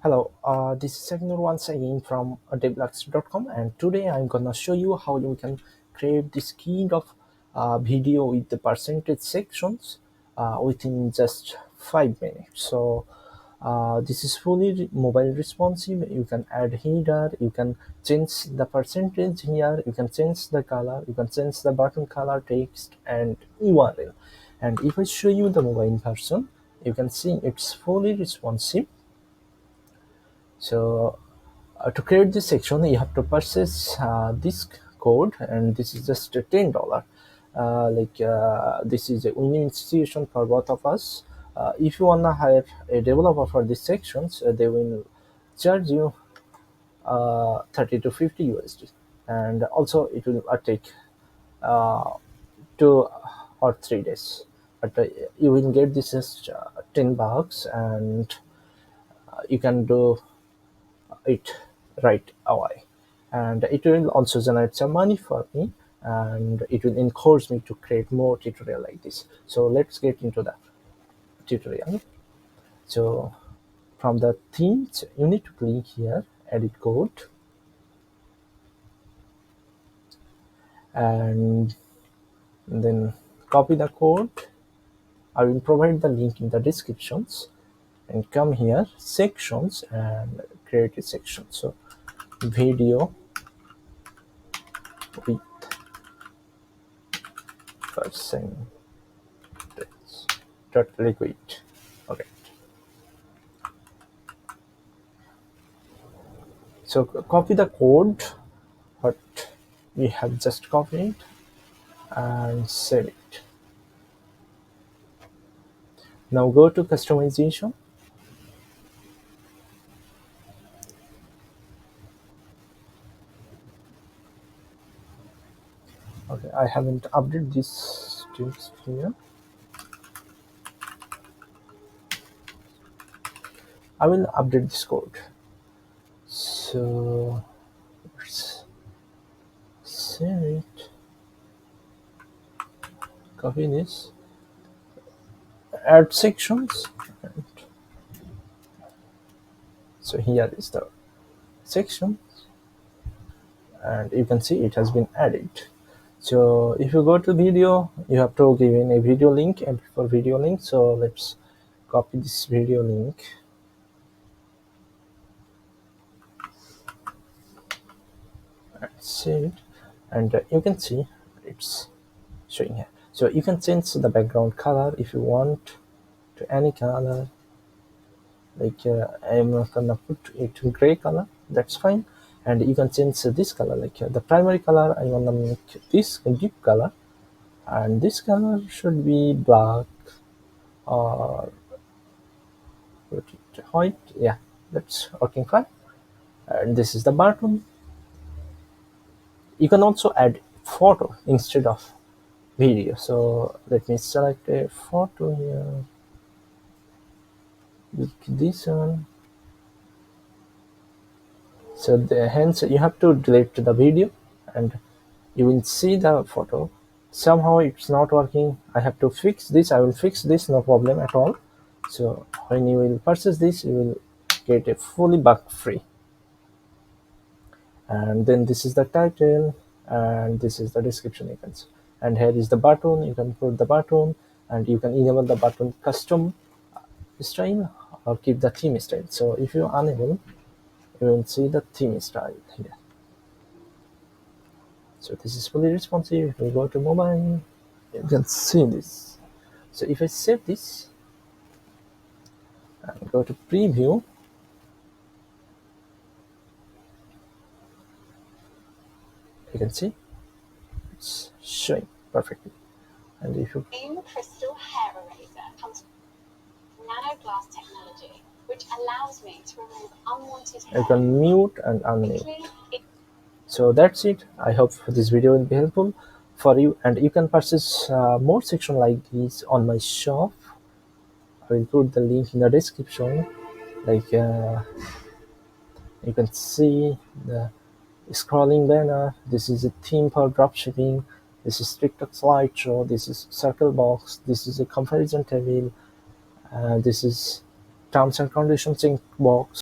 Hello, this is Sagnur once again from devlux.com, and today I'm gonna show you how you can create this kind of video with the percentage sections within just 5 minutes. So this is fully mobile responsive. You can add header, you can change the percentage here, you can change the color, you can change the button color, text, and URL. And if I show you the mobile version, you can see it's fully responsive. So to create this section, you have to purchase this code, and this is just $10. This is a win-win situation for both of us. If you wanna hire a developer for these sections, they will charge you 30 to 50 USD, and also it will take uh, 2 or 3 days. But you will get this as $10, and you can do it right away, and it will also generate some money for me, and it will encourage me to create more tutorial like this. So let's get into the tutorial. So from the themes, you need to click here, edit code, and then copy the code. I will provide the link in the descriptions, and come here, sections, and create a section. So video with percent dot liquid. Okay, so copy the code what we have just copied and save it. Now go to customization. Okay, I haven't updated this text here. I will update this code. So let's save it, copy this, add sections, and so here is the section, and you can see it has been added. So if you go to video, you have to give in a video link, and for video link, so let's copy this video link and save it, and you can see it's showing here. So you can change the background color if you want to any color. Like I'm gonna put it in gray color, that's fine. And you can change this color, like the primary color I wanna make this deep color, and this color should be black or white. Yeah, that's working fine. And this is the button. You can also add photo instead of video. So let me select a photo here, like this one. So hence you have to delete the video, and you will see the photo. Somehow it's not working. I have to fix this. I will fix this, no problem at all. So when you will purchase this, you will get a fully bug free. And then this is the title, and this is the description, you can see. And here is the button. You can put the button, and you can enable the button custom style or keep the theme style. So if you enable, you will see the theme style here. So this is fully responsive. If we go to mobile, you can see this. So if I save this and go to preview, you can see it's showing perfectly. And if you New crystal hair eraser comes from nanoglass technology, which allows me to remove unwanted hair. you can mute and unmute. Quickly. So that's it. I hope this video will be helpful for you, and you can purchase more section like this on my shop. I will put the link in the description. Like you can see the scrolling banner. This is a theme for dropshipping. This is TikTok slideshow. This is circle box. This is a comparison table. This is terms and conditions box.